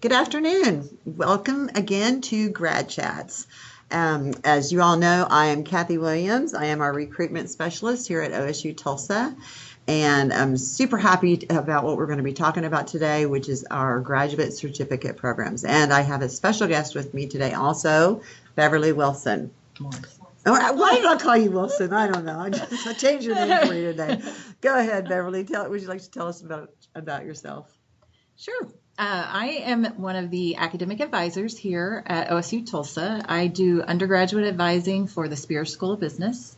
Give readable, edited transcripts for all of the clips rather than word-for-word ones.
Good afternoon. Welcome again to Grad Chats. As you all know, I am Kathy Williams. I am our recruitment specialist here at OSU-Tulsa, and I'm super happy about what we're going to be talking about today, which is our graduate certificate programs. And I have a special guest with me today also, Beverly Wilson. Morris. Why did I call you Wilson? I don't know. I changed your name for you today. Go ahead, Beverly. Would you like to tell us about yourself? Sure. I am one of the academic advisors here at OSU-Tulsa. I do undergraduate advising for the Spears School of Business,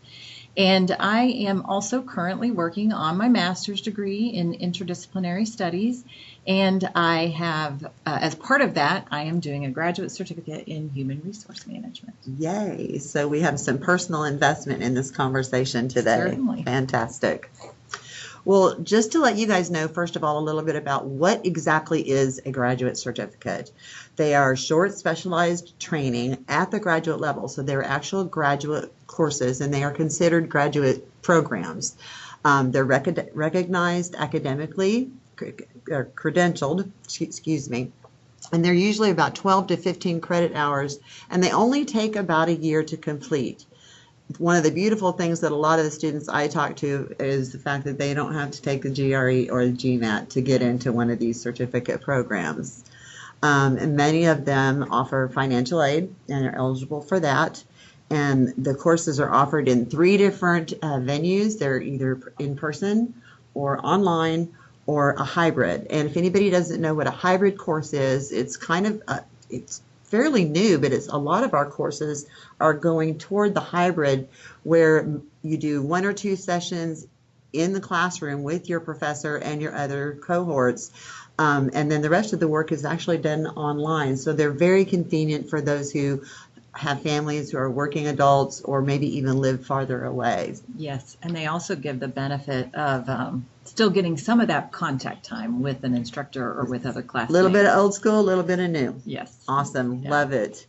and I am also currently working on my master's degree in interdisciplinary studies, and I have, as part of that, I am doing a graduate certificate in human resource management. Yay! So we have some personal investment in this conversation today. Certainly. Fantastic. Well, just to let you guys know, first of all, a little bit about what exactly is a graduate certificate. They are short, specialized training at the graduate level. So they're actual graduate courses, and they are considered graduate programs. They're recognized academically, credentialed, excuse me, and they're usually about 12 to 15 credit hours, and they only take about a year to complete. One of the beautiful things that a lot of the students I talk to is the fact that they don't have to take the GRE or the GMAT to get into one of these certificate programs. And many of them offer financial aid and are eligible for that. And the courses are offered in 3 different venues. They're either in person or online or a hybrid. And if anybody doesn't know what a hybrid course is, it's kind of it's fairly new, but a lot of our courses are going toward the hybrid, where you do 1 or 2 sessions in the classroom with your professor and your other cohorts, and then the rest of the work is actually done online. So they're very convenient for those who have families who are working adults or maybe even live farther away. Yes, and they also give the benefit of still getting some of that contact time with an instructor or with other classmates. A little bit of old school, a little bit of new. Yes. Awesome. Yeah. Love it.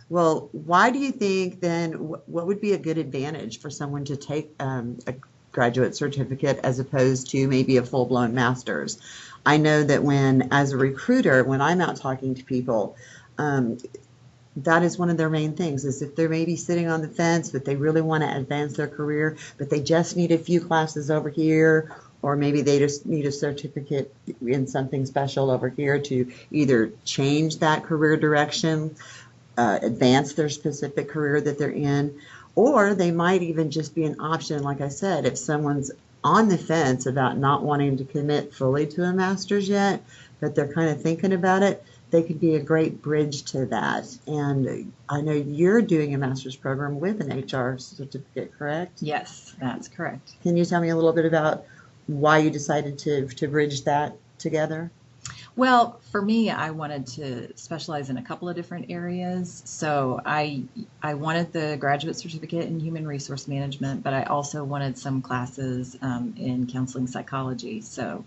Well, why do you think then, what would be a good advantage for someone to take a graduate certificate as opposed to maybe a full-blown master's? I know that as a recruiter, when I'm out talking to people, that is one of their main things, is if they're maybe sitting on the fence, but they really want to advance their career, but they just need a few classes over here, or maybe they just need a certificate in something special over here to either change that career direction, advance their specific career that they're in, or they might even just be an option, like I said, if someone's on the fence about not wanting to commit fully to a master's yet, but they're kind of thinking about it, they could be a great bridge to that. And I know you're doing a master's program with an HR certificate, correct? Yes, that's correct. Can you tell me a little bit about why you decided to bridge that together? Well, for me, I wanted to specialize in a couple of different areas. So I wanted the graduate certificate in human resource management, but I also wanted some classes in counseling psychology. So,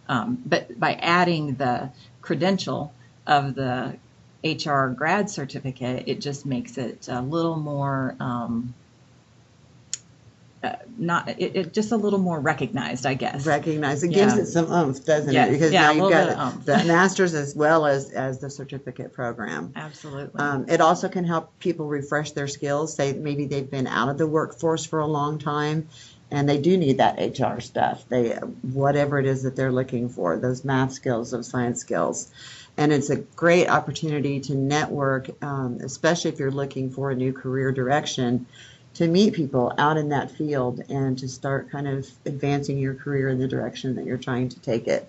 but by adding the credential of the HR grad certificate, it just makes it a little more just a little more recognized, I guess. Recognized. It gives it some oomph, doesn't it? Because now you've got the master's as well as the certificate program. Absolutely. It also can help people refresh their skills. Say maybe they've been out of the workforce for a long time, and they do need that HR stuff. Whatever it is that they're looking for, those math skills, those science skills. And it's a great opportunity to network, especially if you're looking for a new career direction, to meet people out in that field and to start kind of advancing your career in the direction that you're trying to take it.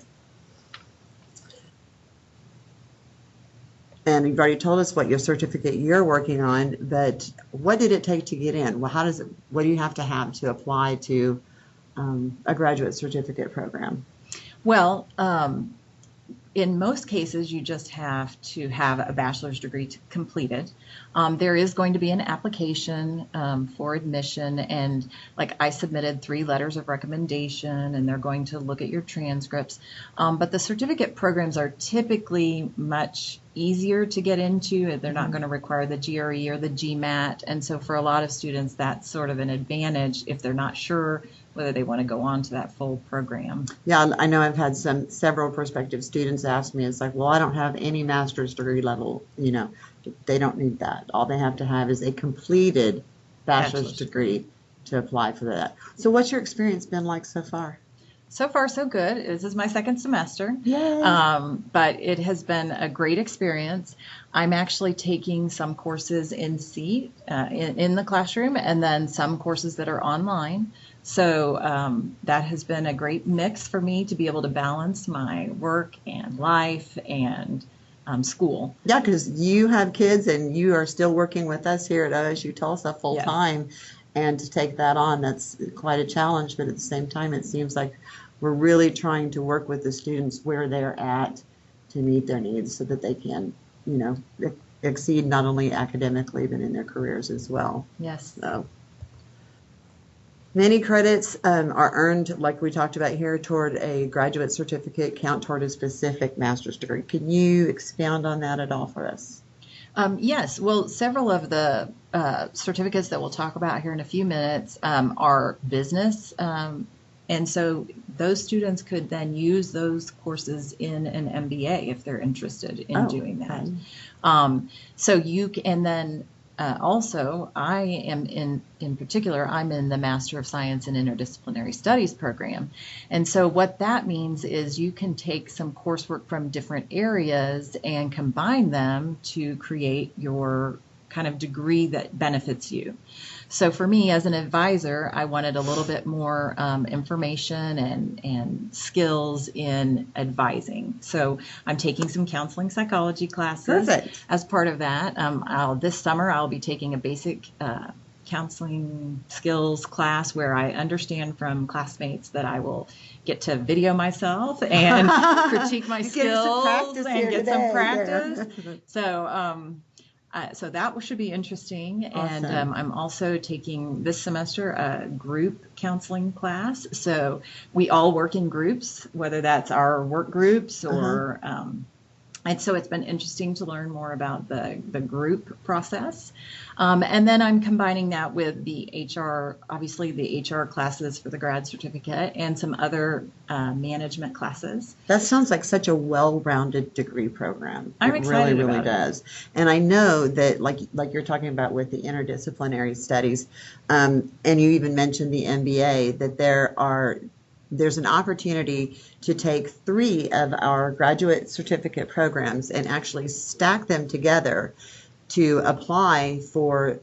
And you've already told us what your certificate you're working on, but what did it take to get in? Well, what do you have to apply to a graduate certificate program? Well, in most cases, you just have to have a bachelor's degree completed. There is going to be an application for admission, and like I submitted 3 letters of recommendation, and they're going to look at your transcripts. But the certificate programs are typically much easier to get into. They're not going to require the GRE or the GMAT, and so for a lot of students, that's sort of an advantage if they're not sure whether they want to go on to that full program. Yeah, I know I've had several prospective students ask me, it's like, well, I don't have any master's degree level, they don't need that. All they have to have is a completed bachelor's degree to apply for that. So what's your experience been like so far? So far, so good. This is my second semester. Yay. But it has been a great experience. I'm actually taking some courses in the classroom, and then some courses that are online. So that has been a great mix for me to be able to balance my work and life and school. Yeah, because you have kids and you are still working with us here at OSU-Tulsa full time. And to take that on, that's quite a challenge. But at the same time, it seems like we're really trying to work with the students where they're at to meet their needs so that they can, exceed not only academically, but in their careers as well. Yes. So many credits are earned, like we talked about here, toward a graduate certificate, count toward a specific master's degree. Can you expound on that at all for us? Yes. Well, several of the certificates that we'll talk about here in a few minutes are business. And so those students could then use those courses in an MBA if they're interested in doing that. Okay. So you can, and then also I am in particular, I'm in the Master of Science in Interdisciplinary Studies program. And so what that means is you can take some coursework from different areas and combine them to create your kind of degree that benefits you. So for me as an advisor, I wanted a little bit more information and skills in advising. So I'm taking some counseling psychology classes. Perfect. As part of that. This summer I'll be taking a basic counseling skills class where I understand from classmates that I will get to video myself and critique my skills and get some practice. So that should be interesting. Awesome. And I'm also taking this semester a group counseling class. So we all work in groups, whether that's our work groups or and so it's been interesting to learn more about the group process. And then I'm combining that with the HR, obviously the HR classes for the grad certificate and some other management classes. That sounds like such a well-rounded degree program. I'm excited really, about does. And I know that like you're talking about with the interdisciplinary studies, and you even mentioned the MBA, that there's an opportunity to take 3 of our graduate certificate programs and actually stack them together to apply for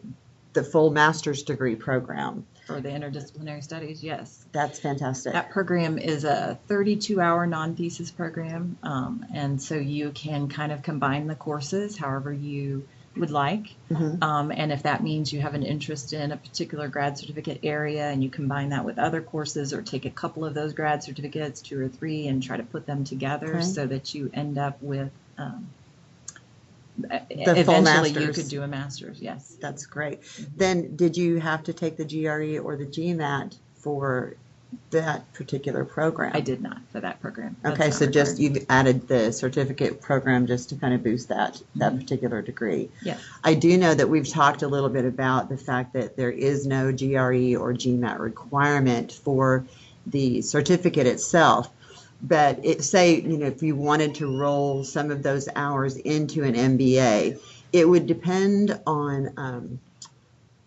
the full master's degree program. For the interdisciplinary studies, yes. That's fantastic. That program is a 32-hour non-thesis program, and so you can kind of combine the courses however you would like. And if that means you have an interest in a particular grad certificate area and you combine that with other courses or take a couple of those grad certificates, 2 or 3, and try to put them together so that you end up with eventually you could do a master's. Yes. That's great. Then did you have to take the GRE or the GMAT for that particular program? I did not for that program. Okay, so just you've added the certificate program just to kind of boost that particular degree. Yes. I do know that we've talked a little bit about the fact that there is no GRE or GMAT requirement for the certificate itself. But if you wanted to roll some of those hours into an MBA, it would depend on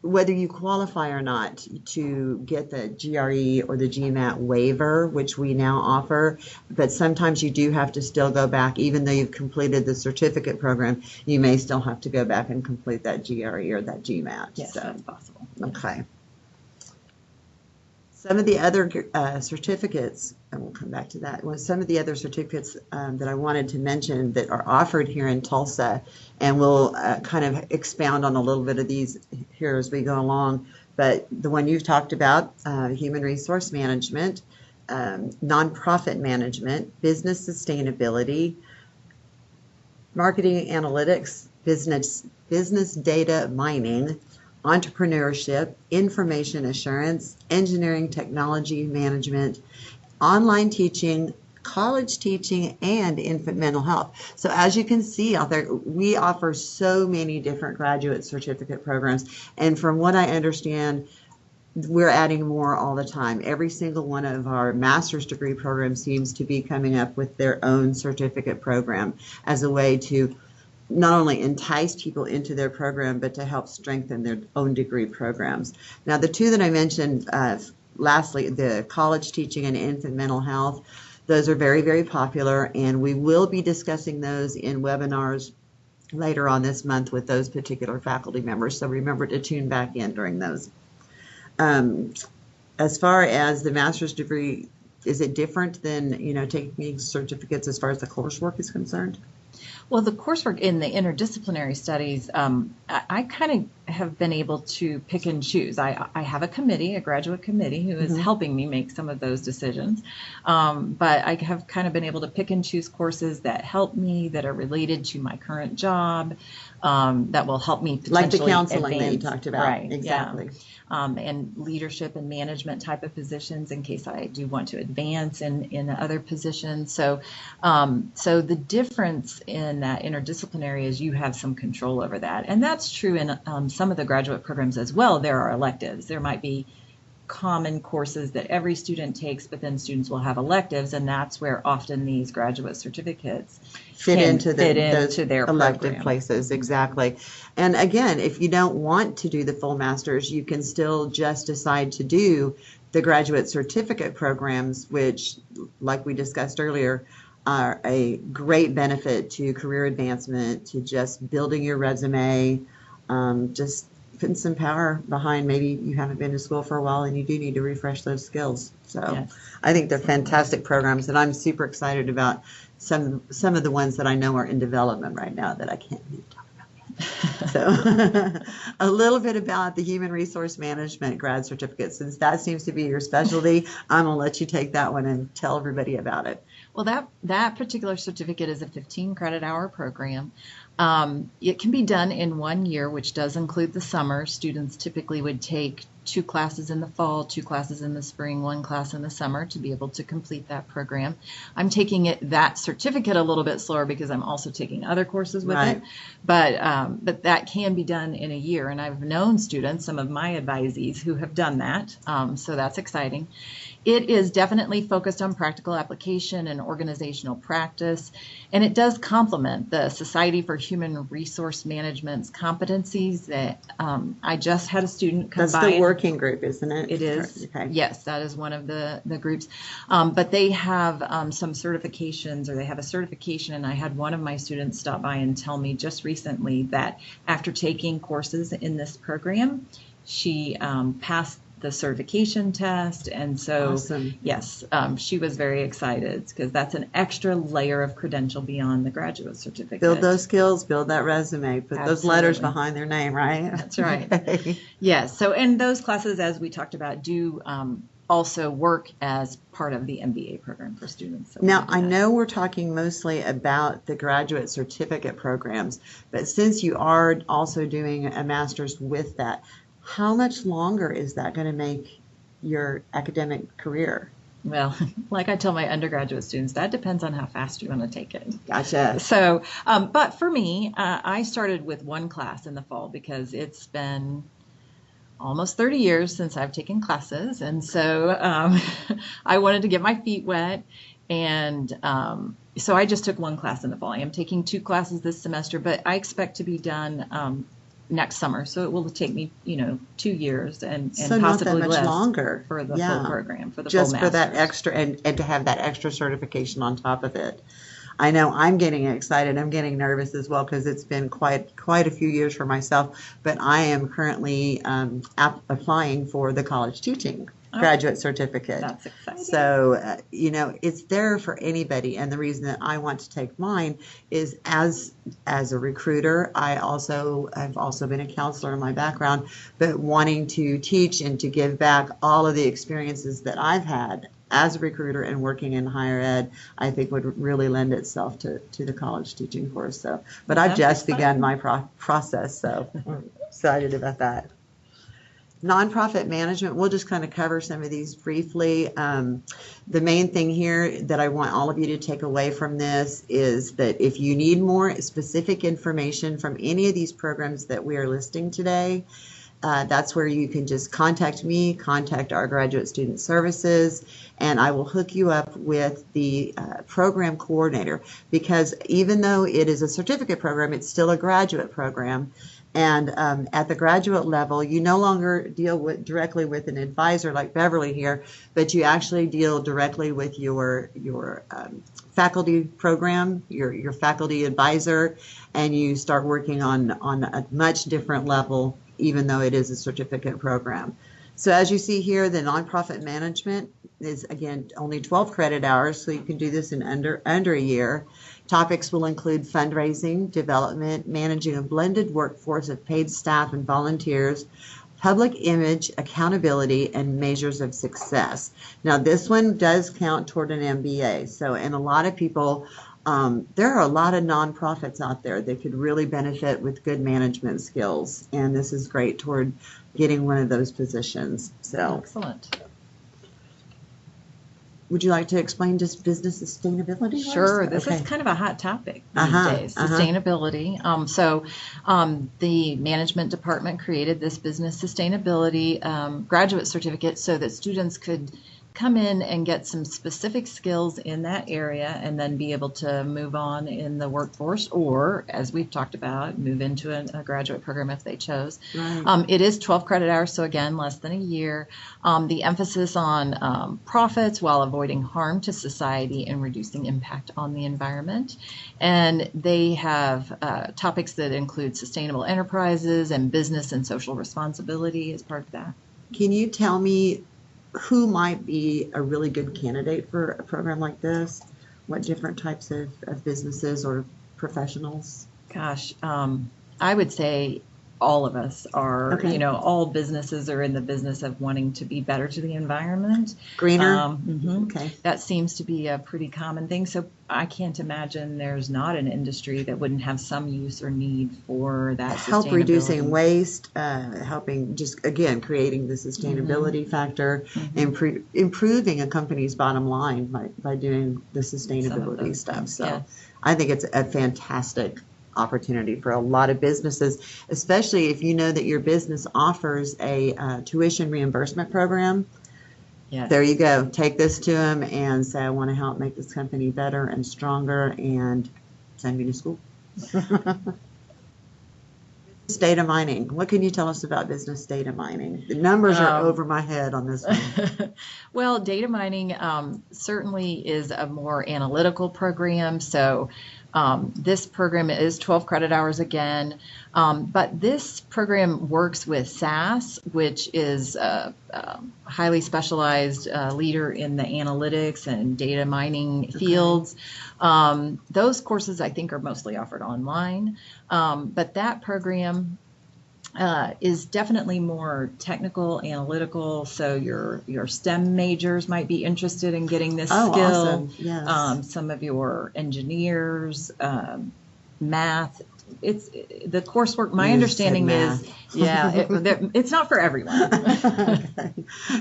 whether you qualify or not to get the GRE or the GMAT waiver, which we now offer. But sometimes you do have to still go back, even though you've completed the certificate program, you may still have to go back and complete that GRE or that GMAT. Yes, that's possible. Okay. Some of the other certificates, and we'll come back to that, some of the other certificates that I wanted to mention that are offered here in Tulsa, and we'll kind of expound on a little bit of these here as we go along, but the one you've talked about, human resource management, nonprofit management, business sustainability, marketing analytics, business data mining, entrepreneurship, information assurance, engineering technology management, online teaching, college teaching, and infant mental health. So as you can see out there, we offer so many different graduate certificate programs. And from what I understand, we're adding more all the time. Every single one of our master's degree programs seems to be coming up with their own certificate program as a way to not only entice people into their program, but to help strengthen their own degree programs. Now, the two that I mentioned, lastly, the college teaching and infant mental health, those are very, very popular, and we will be discussing those in webinars later on this month with those particular faculty members. So remember to tune back in during those. As far as the master's degree, is it different than, taking certificates as far as the coursework is concerned? Well, the coursework in the interdisciplinary studies, I kind of have been able to pick and choose. I have a committee, a graduate committee, who is helping me make some of those decisions. But I have kind of been able to pick and choose courses that help me, that are related to my current job, that will help me potentially like the counseling advance. That you talked about. Right, exactly. Yeah. And leadership and management type of positions in case I do want to advance in other positions. So the difference in that interdisciplinary is you have some control over that. And that's true in some of the graduate programs as well. There are electives. There might be common courses that every student takes, but then students will have electives, and that's where often these graduate certificates fit into those their elective program. Places. Exactly. And again, if you don't want to do the full master's, you can still just decide to do the graduate certificate programs, which, like we discussed earlier, are a great benefit to career advancement, to just building your resume, just putting some power behind. Maybe you haven't been to school for a while and you do need to refresh those skills. So yes. I think they're fantastic programs, and I'm super excited about some of the ones that I know are in development right now that I can't even talk about yet. So a little bit about the human resource management grad certificate. Since that seems to be your specialty, I'm going to let you take that one and tell everybody about it. Well, that particular certificate is a 15 credit hour program. It can be done in 1 year, which does include the summer. Students typically would take 2 classes in the fall, 2 classes in the spring, 1 class in the summer to be able to complete that program. I'm taking that certificate a little bit slower because I'm also taking other courses with it. But that can be done in a year, and I've known students, some of my advisees, who have done that. So that's exciting. It is definitely focused on practical application and organizational practice, and it does complement the Society for Human Resource Management's competencies that I just had a student come by. That's the working group, isn't it? It is. Okay. Yes, that is one of the groups. But they have some certifications, or they have a certification, and I had one of my students stop by and tell me just recently that after taking courses in this program, she passed the certification test, and so awesome. Yes, she was very excited because that's an extra layer of credential beyond the graduate certificate. Build those skills, build that resume, put Absolutely. Those letters behind their name, right? That's right. Okay. Yes, so and those classes, as we talked about, do also work as part of the MBA program for students. So now, I know we're talking mostly about the graduate certificate programs, but since you are also doing a master's with that, how much longer is that going to make your academic career? Well, like I tell my undergraduate students, that depends on how fast you want to take it. Gotcha. So, but for me, I started with 1 class in the fall because it's been almost 30 years since I've taken classes. And so I wanted to get my feet wet. And so I just took 1 class in the fall. I am taking 2 classes this semester, but I expect to be done next summer, so it will take me, 2 years and so possibly not that much less longer for the full program, for the just full for that master's. extra and to have that extra certification on top of it. I know I'm getting excited. I'm getting nervous as well because it's been quite a few years for myself. But I am currently applying for the college teaching graduate certificate. That's exciting. So, it's there for anybody. And the reason that I want to take mine is as a recruiter, I've also been a counselor in my background, but wanting to teach and to give back all of the experiences that I've had as a recruiter and working in higher ed, I think would really lend itself to the college teaching course. So, but I've just begun my process, so I'm excited about that. Nonprofit management, we'll just kind of cover some of these briefly. The main thing here that I want all of you to take away from this is that if you need more specific information from any of these programs that we are listing today, That's where you can just contact me, contact our Graduate Student Services, and I will hook you up with the program coordinator, because even though it is a certificate program, it's still a graduate program. And at the graduate level, you no longer deal directly with an advisor like Beverly here, but you actually deal directly with your faculty program, your faculty advisor, and you start working on a much different level, even though it is a certificate program. So as you see here, the nonprofit management is, again, only 12 credit hours, so you can do this in under a year. Topics will include fundraising, development, managing a blended workforce of paid staff and volunteers, public image, accountability, and measures of success. Now, this one does count toward an MBA. So, and a lot of people, there are a lot of nonprofits out there that could really benefit with good management skills, and this is great toward getting one of those positions. So, excellent. Would you like to explain just business sustainability? Sure. This is kind of a hot topic these days, sustainability. The management department created this business sustainability graduate certificate so that students could come in and get some specific skills in that area and then be able to move on in the workforce, or, as we've talked about, move into a graduate program if they chose. Right. It is 12 credit hours, so again, less than a year. The emphasis on profits while avoiding harm to society and reducing impact on the environment. And they have topics that include sustainable enterprises and business and social responsibility as part of that. Can you tell me who might be a really good candidate for a program like this? What different types of businesses or professionals? Gosh, I would say all of us are, Okay. all businesses are in the business of wanting to be better to the environment. Greener? Okay. That seems to be a pretty common thing. So I can't imagine there's not an industry that wouldn't have some use or need for that Help reducing waste, helping just, again, creating the sustainability factor, improving a company's bottom line by doing the sustainability stuff. So yes. I think it's a fantastic opportunity for a lot of businesses, especially if you know that your business offers a tuition reimbursement program. Yes. There you go. Take this to them and say, I want to help make this company better and stronger, and send me to school. Data mining. What can you tell us about business data mining? The numbers are over my head on this one. Well, data mining certainly is a more analytical program. So this program is 12 credit hours again. But this program works with SAS, which is a highly specialized leader in the analytics and data mining fields. Those courses, I think, are mostly offered online. But that program is definitely more technical, analytical. So your STEM majors might be interested in getting this skill. Awesome. Yes. Some of your engineers, math. It's the coursework. My understanding is, it's not for everyone. Okay.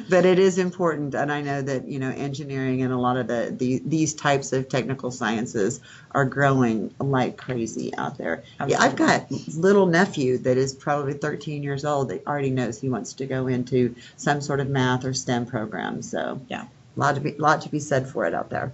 But it is important, and I know that engineering and a lot of these types of technical sciences are growing like crazy out there. Absolutely. Yeah, I've got little nephew that is probably 13 years old that already knows he wants to go into some sort of math or STEM program. So yeah, lot to be said for it out there.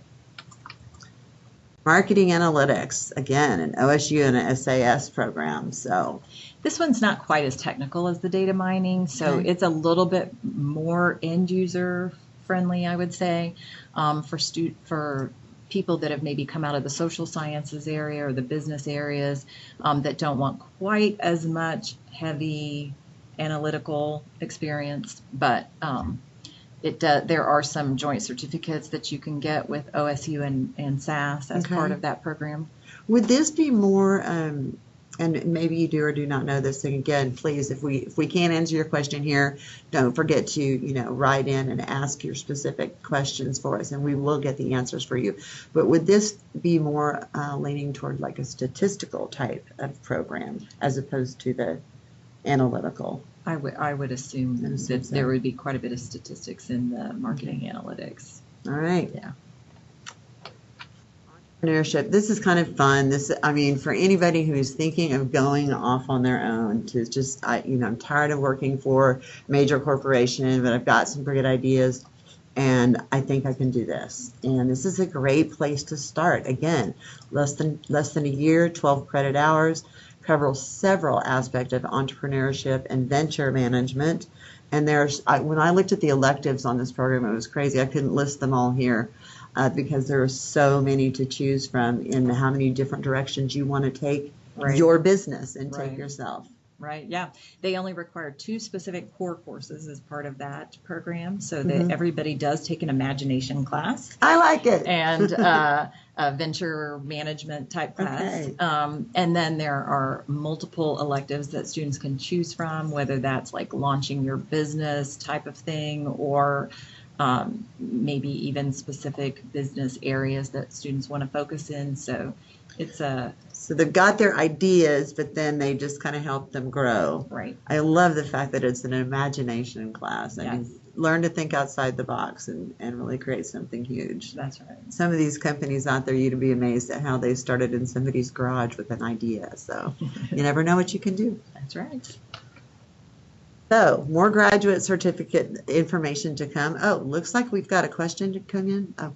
Marketing analytics, again, an OSU and an SAS program. So this one's not quite as technical as the data mining, so it's a little bit more end user friendly, I would say, for people that have maybe come out of the social sciences area or the business areas that don't want quite as much heavy analytical experience, but there are some joint certificates that you can get with OSU and SAS as part of that program. Would this be more, and maybe you do or do not know this thing, again, please, if we can't answer your question here, don't forget to, write in and ask your specific questions for us, and we will get the answers for you. But would this be more leaning toward like a statistical type of program as opposed to the analytical? I would assume that there would be quite a bit of statistics in the marketing analytics. All right. Yeah. Entrepreneurship. This is kind of fun. I mean, for anybody who's thinking of going off on their own to just, I'm tired of working for a major corporation, but I've got some great ideas and I think I can do this. And this is a great place to start. Again, less than a year, 12 credit hours, covers several aspects of entrepreneurship and venture management. And when I looked at the electives on this program, it was crazy. I couldn't list them all here. Because there are so many to choose from in how many different directions you want to take your business and take yourself. Right, yeah. They only require 2 specific core courses as part of that program, so that everybody does take an imagination class. I like it. And a venture management type class. Okay. And then there are multiple electives that students can choose from, whether that's like launching your business type of thing, or maybe even specific business areas that students want to focus in. So it's So they've got their ideas, but then they just kind of help them grow. Right. I love the fact that it's an imagination class. I mean, learn to think outside the box and really create something huge. That's right. Some of these companies out there, you'd be amazed at how they started in somebody's garage with an idea. So you never know what you can do. That's right. So, more graduate certificate information to come. Oh, looks like we've got a question to come in. Oh.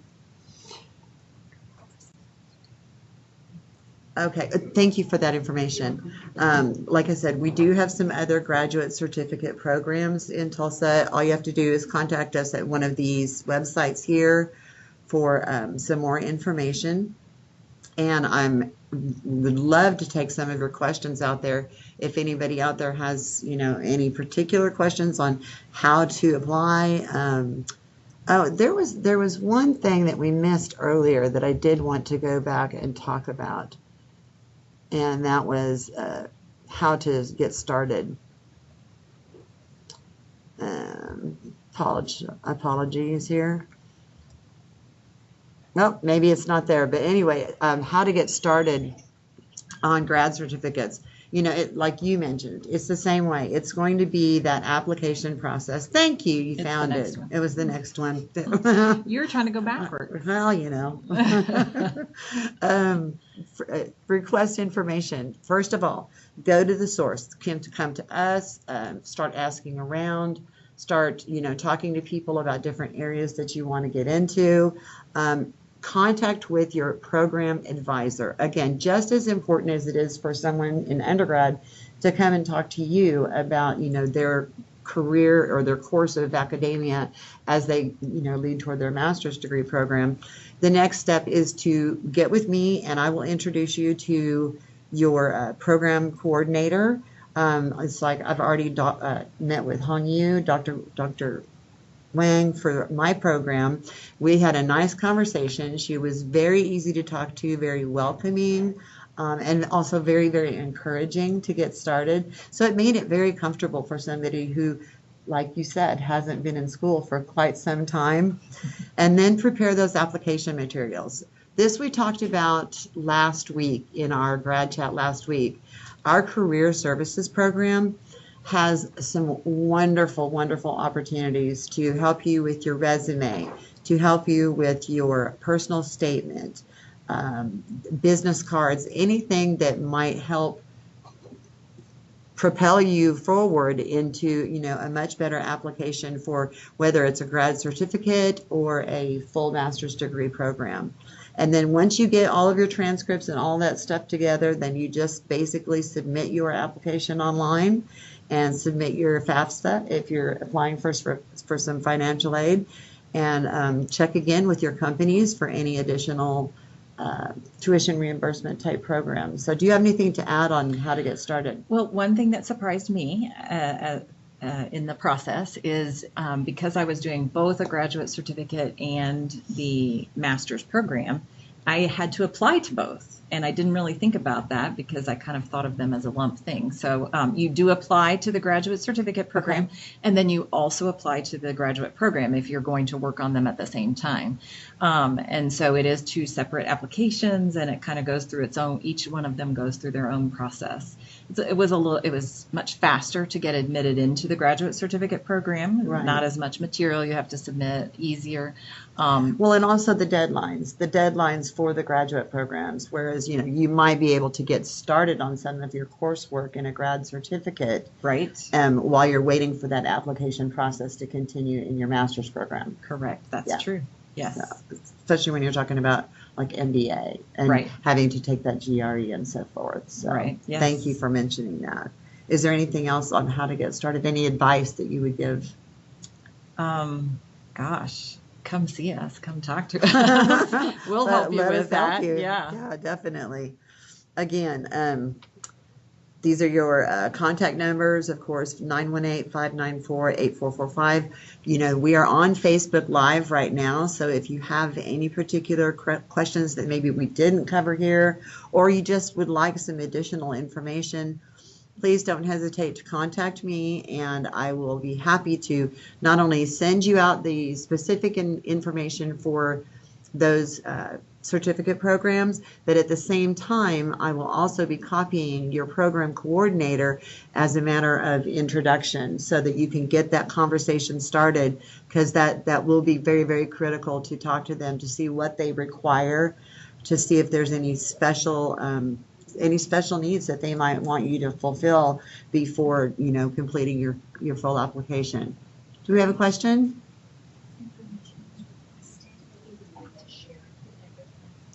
Okay, thank you for that information. Like I said, we do have some other graduate certificate programs in Tulsa. All you have to do is contact us at one of these websites here for some more information. And would love to take some of your questions out there. If anybody out there has, any particular questions on how to apply. There was one thing that we missed earlier that I did want to go back and talk about, and that was how to get started. Apologies here. Nope, maybe it's not there. But anyway, how to get started on grad certificates. Like you mentioned, it's the same way. It's going to be that application process. Thank you. You found it. It was the next one. You were trying to go backward. Well, request information. First of all, go to the source. Come to us. Start asking around. Start, talking to people about different areas that you want to get into. Contact with your program advisor. Again, just as important as it is for someone in undergrad to come and talk to you about, their career or their course of academia as they, lead toward their master's degree program. The next step is to get with me, and I will introduce you to your program coordinator. It's like I've already met with Hong Yu, Dr. Wang for my program. We had a nice conversation. She was very easy to talk to, very welcoming, and also very, very encouraging to get started. So it made it very comfortable for somebody who, like you said, hasn't been in school for quite some time. And then prepare those application materials. This we talked about last week in our grad chat last week. Our career services program has some wonderful, wonderful opportunities to help you with your resume, to help you with your personal statement, business cards, anything that might help propel you forward into, a much better application for whether it's a grad certificate or a full master's degree program. And then once you get all of your transcripts and all that stuff together, then you just basically submit your application online and submit your FAFSA if you're applying for some financial aid, and check again with your companies for any additional tuition reimbursement type programs. So do you have anything to add on how to get started? Well, one thing that surprised me in the process is because I was doing both a graduate certificate and the master's program, I had to apply to both. And I didn't really think about that because I kind of thought of them as a lump thing. So you do apply to the graduate certificate program, Okay. and then you also apply to the graduate program if you're going to work on them at the same time. And so it is two separate applications, and it kind of goes through its own, each one of them goes through their own process. It was much faster to get admitted into the graduate certificate program. Right. Not as much material you have to submit, easier. Well, and also the deadlines for the graduate programs, whereas, you might be able to get started on some of your coursework in a grad certificate Right. while you're waiting for that application process to continue in your master's program. Correct. That's Yeah. true. Yes. Especially when you're talking about like MBA and Right. having to take that GRE and so forth. So Right. Yes. thank you for mentioning that. Is there anything else on how to get started? Any advice that you would give? Gosh, come see us. Come talk to us. We'll help you Let with us help that. you. Yeah. Yeah, definitely. Again, these are your contact numbers, of course, 918-594-8445. We are on Facebook Live right now, so if you have any particular questions that maybe we didn't cover here, or you just would like some additional information, please don't hesitate to contact me, and I will be happy to not only send you out the specific information for those certificate programs, but at the same time, I will also be copying your program coordinator as a matter of introduction so that you can get that conversation started, because that will be very, very critical to talk to them to see what they require, to see if there's any special needs that they might want you to fulfill before, completing your full application. Do we have a question?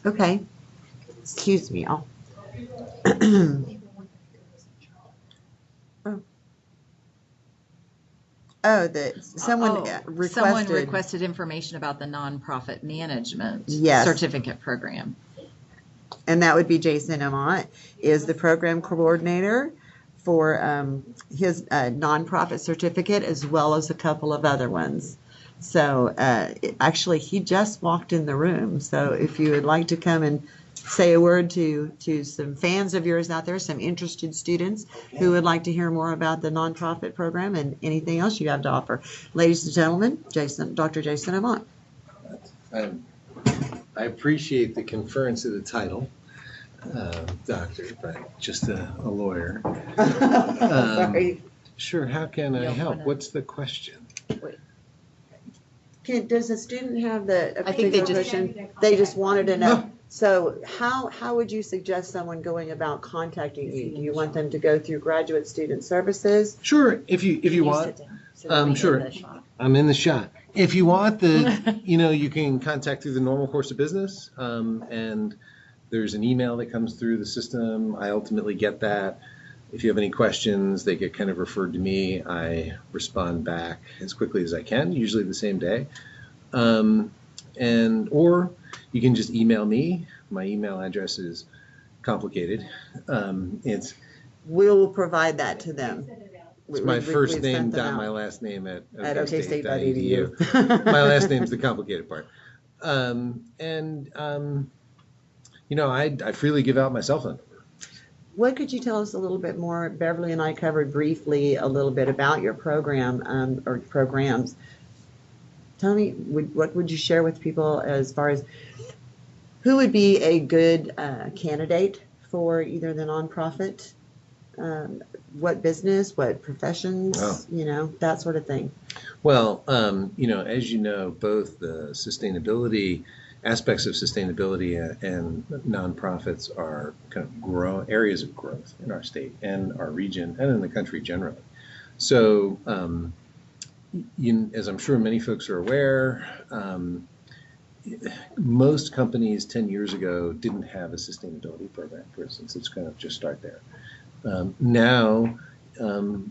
Okay. Excuse me. Oh, someone requested information about the nonprofit management Yes. certificate program. And that would be Jason Amont, is the program coordinator for his nonprofit certificate, as well as a couple of other ones. So actually, he just walked in the room. So if you would like to come and say a word to some fans of yours out there, some interested students who would like to hear more about the nonprofit program and anything else you have to offer. Ladies and gentlemen, Dr. Jason Amont. I appreciate the conference of the title, doctor, but just a lawyer. Sorry. Sure, how can I You'll help? wanna- What's the question? Does a student have a I think they particular just- question? They just wanted to know. So how would you suggest someone going about contacting you? Do you want them to go through Graduate Student Services? Sure, if you want. Sure. I'm in the shot. If you want you can contact through the normal course of business, and there's an email that comes through the system. I ultimately get that. If you have any questions, they get kind of referred to me. I respond back as quickly as I can, usually the same day. Or you can just email me. My email address is complicated. We'll provide that to them. It's my first We've name sent them dot out. my last name at okstate.edu. My last name's the complicated part. I freely give out my cell phone number. What could you tell us a little bit more? Beverly and I covered briefly a little bit about your program or programs. Tell me, what would you share with people as far as who would be a good candidate for either the nonprofit, what business, what professions, that sort of thing? Well, as you know, both the sustainability aspects of sustainability and nonprofits are kind of areas of growth in our state and our region and in the country generally. So, as I'm sure many folks are aware, most companies 10 years ago didn't have a sustainability program, for instance. Let's kind of just start there. Now,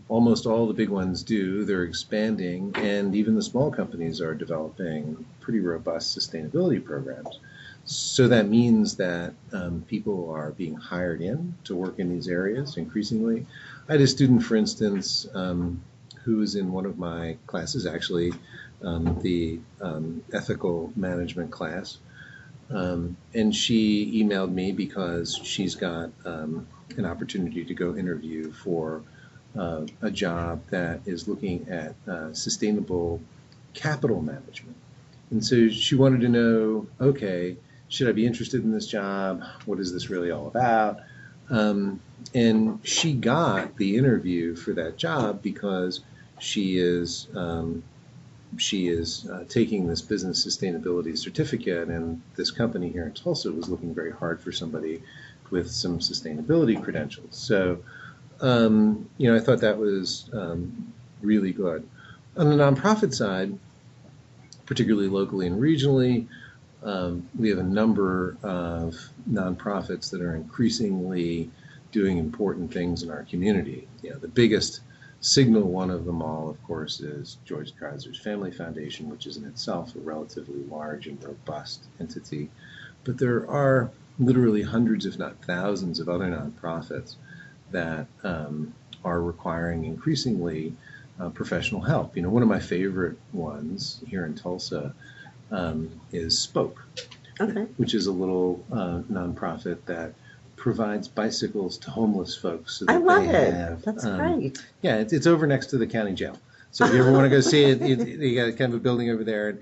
almost all the big ones do. They're expanding, and even the small companies are developing pretty robust sustainability programs. So that means that people are being hired in to work in these areas increasingly. I had a student, for instance, who was in one of my classes, actually, the ethical management class. And she emailed me because she's got an opportunity to go interview for a job that is looking at sustainable capital management. And so she wanted to know, okay, should I be interested in this job? What is this really all about? And she got the interview for that job because she is taking this business sustainability certificate, and this company here in Tulsa was looking very hard for somebody with some sustainability credentials. So, I thought that was really good. On the nonprofit side, particularly locally and regionally, we have a number of nonprofits that are increasingly doing important things in our community. The biggest signal one of them all, of course, is George Kaiser's Family Foundation, which is in itself a relatively large and robust entity. But there are literally hundreds, if not thousands, of other nonprofits that are requiring increasingly professional help. One of my favorite ones here in Tulsa is Spoke, Okay. which is a little nonprofit that provides bicycles to homeless folks. So that I love they it. have, That's great. Yeah, it's over next to the county jail. So if you ever want to go see it, you got kind of a building over there.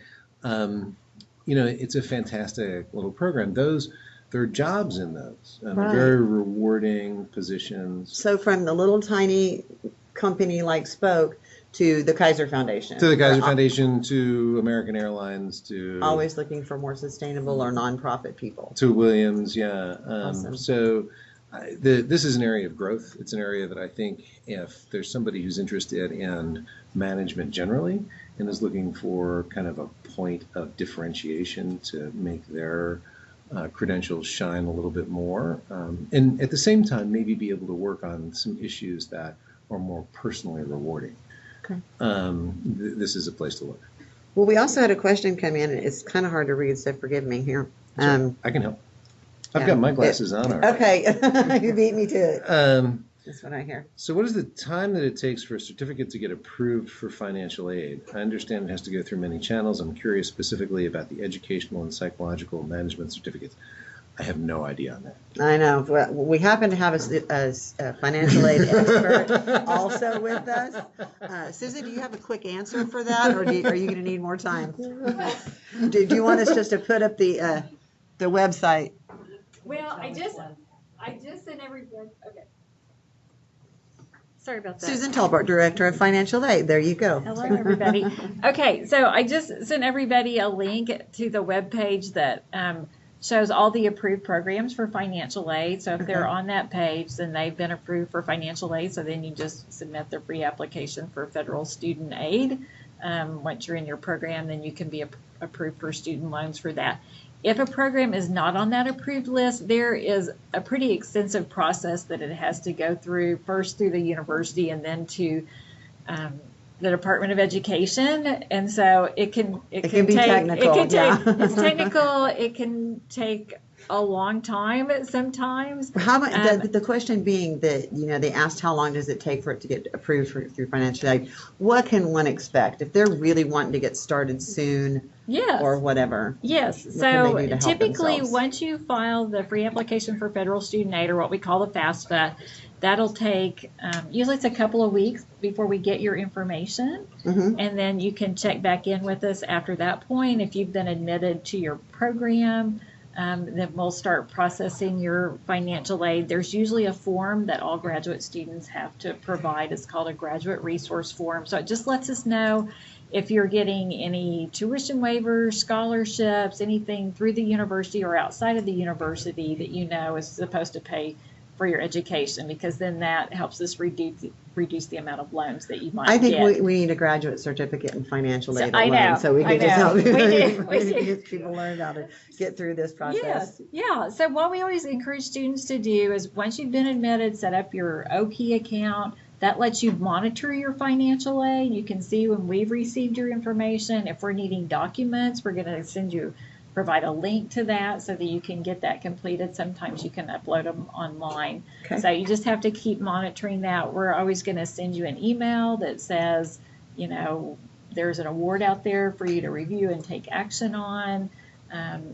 It's a fantastic little program. There are jobs in those, Right. very rewarding positions. So from the little tiny company like Spoke to the Kaiser Foundation. To the Kaiser They're Foundation, to American Airlines, to always looking for more sustainable or nonprofit people. to Williams, yeah. Awesome. So this is an area of growth. It's an area that I think if there's somebody who's interested in management generally and is looking for kind of a point of differentiation to make their credentials shine a little bit more, and at the same time maybe be able to work on some issues that are more personally rewarding. Okay. This is a place to look. Well, we also had a question come in. It's kind of hard to read, so forgive me here. So I can help. I've yeah. got my glasses on already. Okay, you beat me to it. That's what I hear. So what is the time that it takes for a certificate to get approved for financial aid? I understand it has to go through many channels. I'm curious specifically about the educational and psychological management certificates. I have no idea on that. I know. Well, we happen to have a financial aid expert also with us. Susan, do you have a quick answer for that, or are you going to need more time? Do you want us just to put up the website? Well, I just sent everybody, okay. Sorry about that. Susan Talbot, Director of Financial Aid. There you go. Hello, everybody. Okay, so I just sent everybody a link to the webpage that shows all the approved programs for financial aid. So if they're on that page, then they've been approved for financial aid. So then you just submit their free application for federal student aid. Once you're in your program, then you can be approved for student loans for that. If a program is not on that approved list, there is a pretty extensive process that it has to go through, first through the university and then to the Department of Education. And so it can be take, technical. It's technical. It can take a long time sometimes. How about the question being that, they asked how long does it take for it to get approved through financial aid? What can one expect if they're really wanting to get started soon? Yes. Or whatever. Yes. What So can they do to help typically, themselves? once you file the free application for federal student aid, or what we call the FAFSA, that'll take, usually it's a couple of weeks before we get your information. Mm-hmm. And then you can check back in with us after that point. If you've been admitted to your program, then we'll start processing your financial aid. There's usually a form that all graduate students have to provide. It's called a graduate resource form. So it just lets us know if you're getting any tuition waivers, scholarships, anything through the university or outside of the university that is supposed to pay for your education, because then that helps us reduce the amount of loans that you might get. I think we need a graduate certificate in financial aid I alone, know, so we I can just know. help We do. get people learn how to get through this process. Yes, yeah. So what we always encourage students to do is once you've been admitted, set up your OP account. That lets you monitor your financial aid. You can see when we've received your information. If we're needing documents, we're going to provide a link to that so that you can get that completed. Sometimes you can upload them online. Okay. So you just have to keep monitoring that. We're always going to send you an email that says, there's an award out there for you to review and take action on.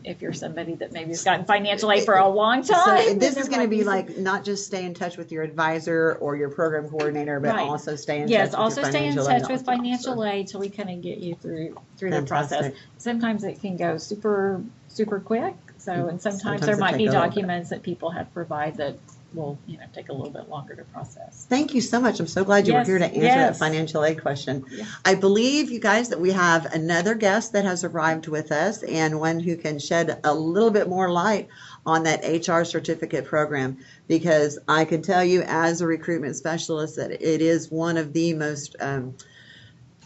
If you're somebody that maybe has gotten financial aid for a long time. So this then is there going to might be some- like not just stay in touch with your advisor or your program coordinator, but Right. also stay in Yes, touch also with your stay in financial aid touch with officer. financial aid till we kind of get you through the process. Fantastic. Sometimes it can go super quick. So, and sometimes there it might take be a little bit. documents that people have to provide that will, take a little bit longer to process. Thank you so much. I'm so glad you were Yes, here to answer that yes. financial aid question. Yeah. I believe, you guys, that we have another guest that has arrived with us and one who can shed a little bit more light on that HR certificate program, because I can tell you as a recruitment specialist that it is one of the most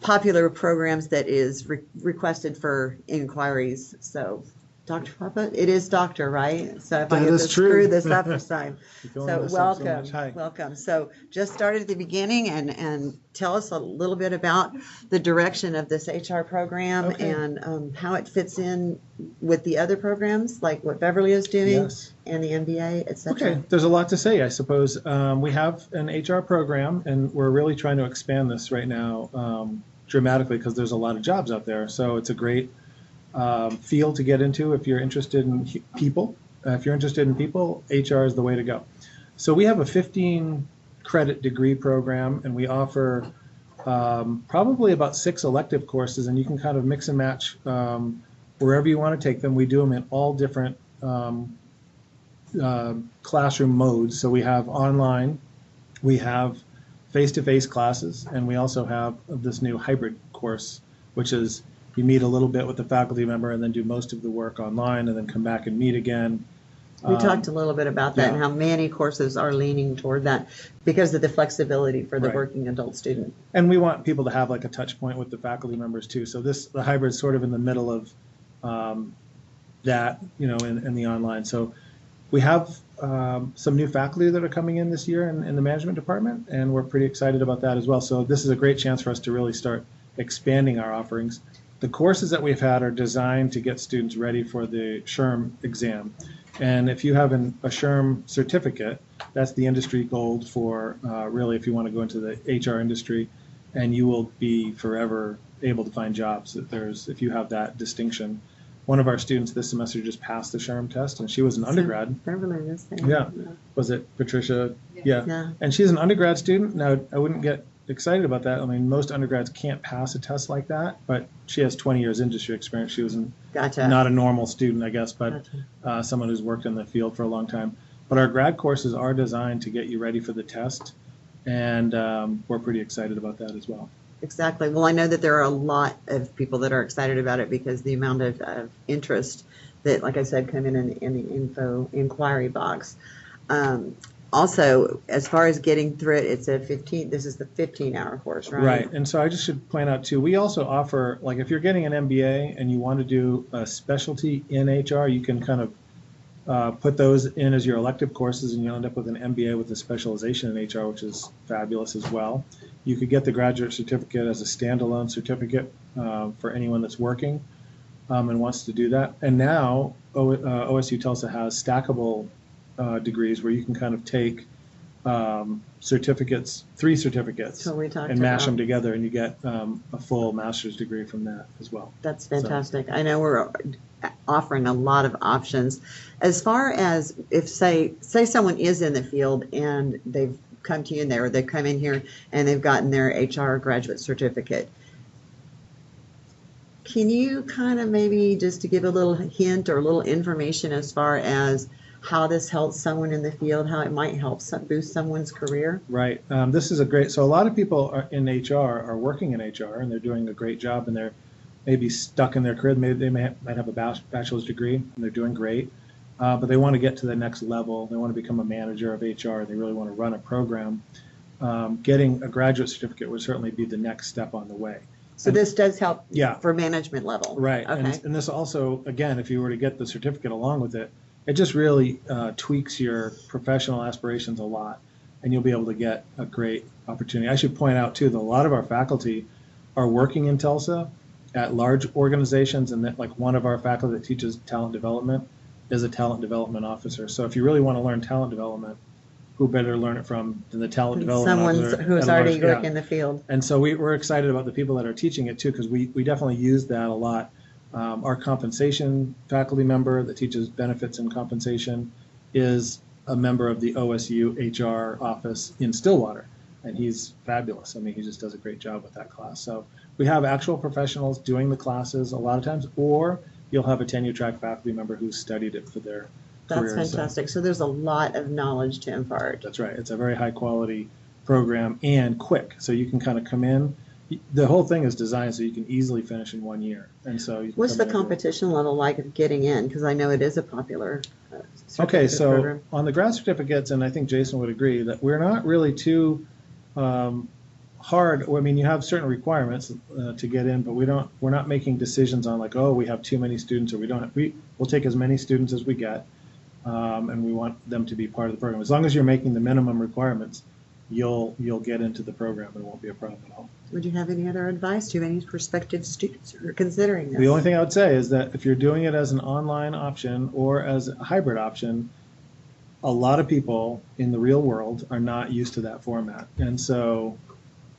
popular programs that is requested for inquiries. So, Dr. Papa, it is doctor, right? So if I That get is to true. screw this up this time. You're going So to mess up so welcome, much. Hi. welcome. So just started at the beginning and tell us a little bit about the direction of this HR program Okay. and how it fits in with the other programs, like what Beverly is doing Yes. and the MBA, et cetera. Okay, there's a lot to say, I suppose. We have an HR program, and we're really trying to expand this right now dramatically because there's a lot of jobs out there. So it's a great field to get into if you're interested in people. If you're interested in people, HR is the way to go. So we have a 15 credit degree program, and we offer probably about 6 elective courses, and you can kind of mix and match wherever you want to take them. We do them in all different classroom modes. So we have online, we have face-to-face classes, and we also have this new hybrid course, which is you meet a little bit with the faculty member and then do most of the work online and then come back and meet again. We talked a little bit about that and yeah. how many courses are leaning toward that because of the flexibility for the Right. working adult student. And we want people to have like a touch point with the faculty members too. So the hybrid is sort of in the middle of that, in the online. So we have some new faculty that are coming in this year in the management department, and we're pretty excited about that as well. So this is a great chance for us to really start expanding our offerings. The courses that we've had are designed to get students ready for the SHRM exam. And if you have a SHRM certificate, that's the industry gold for really if you want to go into the HR industry, and you will be forever able to find jobs if you have that distinction. One of our students this semester just passed the SHRM test, and she was an undergrad. Beverly is saying. Yeah. Was it Patricia? Yeah. Yeah. And she's an undergrad student. Now, I wouldn't get excited about that. I mean, most undergrads can't pass a test like that, but she has 20 years industry experience. She was Gotcha. not a normal student, I guess, but someone who's worked in the field for a long time. But our grad courses are designed to get you ready for the test, and we're pretty excited about that as well. Exactly. Well, I know that there are a lot of people that are excited about it because the amount of interest that, like I said, come in the inquiry box. Also, as far as getting through it, this is the 15-hour course, right? Right. And so I just should point out, too, we also offer, like if you're getting an MBA and you want to do a specialty in HR, you can kind of put those in as your elective courses, and you'll end up with an MBA with a specialization in HR, which is fabulous as well. You could get the graduate certificate as a standalone certificate for anyone that's working and wants to do that. And now OSU-Tulsa has stackable degrees where you can kind of take certificates, 3 certificates, So we talked and mash about- them together, and you get a full master's degree from that as well. That's fantastic. I know we're offering a lot of options. As far as if, say someone is in the field and they've come to you and they've come in here and they've gotten their HR graduate certificate, can you kind of maybe just to give a little hint or a little information as far as how this helps someone in the field, how it might help boost someone's career? Right. This is a great. So a lot of people in HR are working in HR, and they're doing a great job, and they're maybe stuck in their career. Maybe they might have a bachelor's degree, and they're doing great, but they want to get to the next level. They want to become a manager of HR. They really want to run a program. Getting a graduate certificate would certainly be the next step on the way. So this does help Yeah. for management level. Right. Okay. And this also, again, if you were to get the certificate along with it, it just really tweaks your professional aspirations a lot, and you'll be able to get a great opportunity. I should point out, too, that a lot of our faculty are working in Tulsa at large organizations, and that like one of our faculty that teaches talent development is a talent development officer. So if you really want to learn talent development, who better learn it from than the talent development Someone officer who's at a large- already working yeah. in the field. And so we're excited about the people that are teaching it too, because we definitely use that a lot Our compensation faculty member that teaches benefits and compensation is a member of the OSU HR office in Stillwater, and he's fabulous. I mean, he just does a great job with that class. So we have actual professionals doing the classes a lot of times, or you'll have a tenure track faculty member who's studied it for their That's career. fantastic. So there's a lot of knowledge to impart. That's right. It's a very high quality program and quick. So you can kind of come in. The whole thing is designed so you can easily finish in 1 year. And so you can What's come the in and do it. competition level like of getting in? Because I know it is a popular Okay, certificate so program. on the grad certificates, and I think Jason would agree, that we're not really too hard. I mean, you have certain requirements to get in, but we're not making decisions on like, oh, we have too many students, or we don't. We'll take as many students as we get, and we want them to be part of the program. As long as you're making the minimum requirements, you'll get into the program. It won't be a problem at all. Would you have any other advice to any prospective students who are considering this? The only thing I would say is that if you're doing it as an online option or as a hybrid option, a lot of people in the real world are not used to that format. And so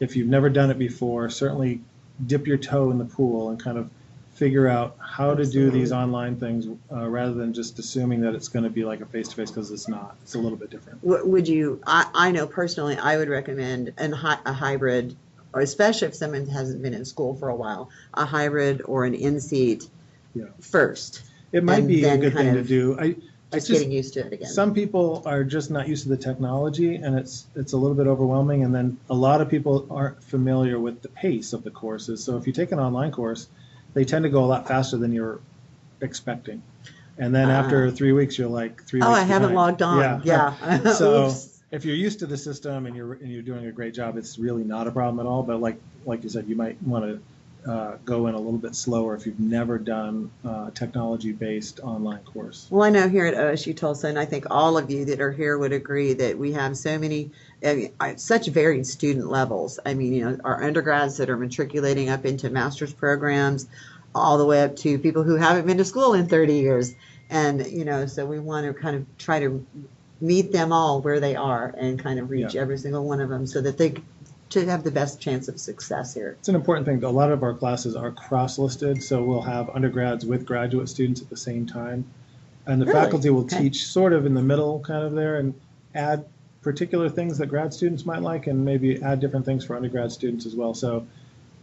if you've never done it before, certainly dip your toe in the pool and kind of figure out how to do these online things rather than just assuming that it's going to be like a face-to-face, because it's not. It's a little bit different. Would you, I know personally, I would recommend a hybrid, or especially if someone hasn't been in school for a while, a hybrid or an in-seat Yeah. first. It might And be a then good kind thing to of do. Just getting used to it again. Some people are just not used to the technology, and it's a little bit overwhelming. And then a lot of people aren't familiar with the pace of the courses. So if you take an online course, they tend to go a lot faster than you're expecting. And then after 3 weeks, you're like 3 weeks Oh, I haven't behind. logged on. Yeah. So Oops. if you're used to the system and you're doing a great job, it's really not a problem at all. But like you said, you might want to go in a little bit slower if you've never done a technology-based online course. Well, I know here at OSU-Tulsa, and I think all of you that are here would agree that we have so many, such varied student levels. I mean, you know, our undergrads that are matriculating up into master's programs, all the way up to people who haven't been to school in 30 years. And, you know, so we want to kind of try to meet them all where they are and kind of reach every single one of them so that they to have the best chance of success here. It's an important thing. A lot of our classes are cross-listed, so we'll have undergrads with graduate students at the same time. And the Really? faculty will Okay. teach sort of in the middle kind of there and add particular things that grad students might like and maybe add different things for undergrad students as well. So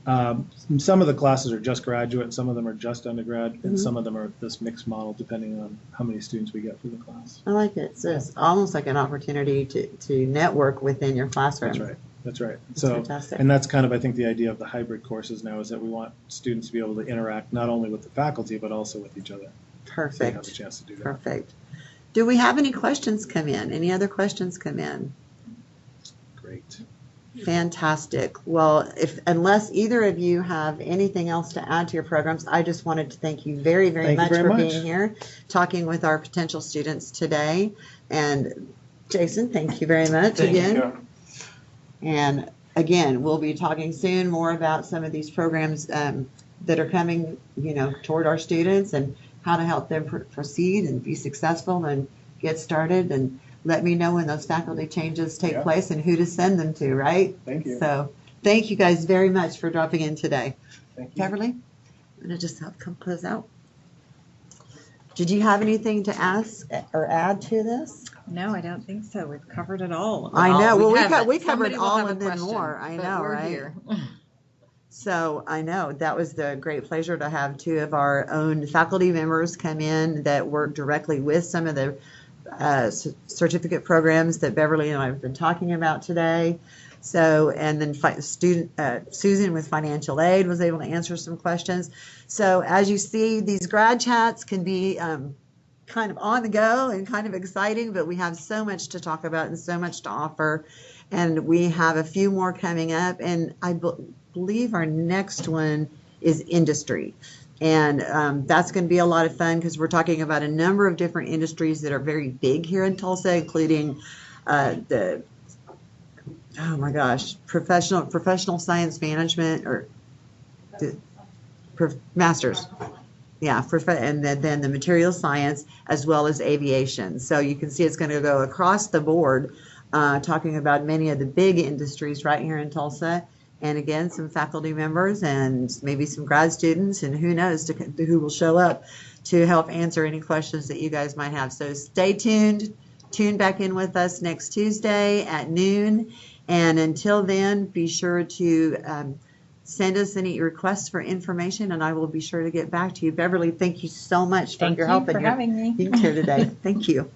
some of the classes are just graduate, some of them are just undergrad, and some of them are this mixed model depending on how many students we get for the class. I like it. So it's almost like an opportunity to network within your classroom. That's right. That's right. That's So, fantastic. and that's kind of, I think, the idea of the hybrid courses now is that we want students to be able to interact not only with the faculty, but also with each other. So they have Perfect. a chance to do that. Perfect. Do we have any questions come in? Any other questions come in? Great. Fantastic. Well, unless either of you have anything else to add to your programs, I just wanted to thank you very, very Thank you much very for much. being here, talking with our potential students today. And Jason, thank you very much again. And again, we'll be talking soon more about some of these programs that are coming, you know, toward our students and how to help them proceed and be successful and get started. And let me know when those faculty changes take place and who to send them to, right? Thank you. So thank you guys very much for dropping in today. Thank you. Beverly, I'm going to just help come close out. Did you have anything to ask or add to this? No, I don't think so. We've covered it all. I know. Well, we haven't. covered Somebody will all have a and then question, more. I but know, we're right? here. So I know that was the great pleasure to have two of our own faculty members come in that work directly with some of the certificate programs that Beverly and I have been talking about today. So, and then Susan with financial aid was able to answer some questions. So as you see, these grad chats can be kind of on the go and kind of exciting, but we have so much to talk about and so much to offer. And we have a few more coming up, and I believe our next one is industry. And that's going to be a lot of fun because we're talking about a number of different industries that are very big here in Tulsa, including professional science management or masters. Yeah, and then the material science as well as aviation. So you can see it's going to go across the board, talking about many of the big industries right here in Tulsa. and again, some faculty members and maybe some grad students, and who knows who will show up to help answer any questions that you guys might have. So stay tuned. Tune back in with us next Tuesday at noon. And until then, be sure to send us any requests for information, and I will be sure to get back to you. Beverly, thank you so much for Thank your you help for and your having me. being here today. Thank you.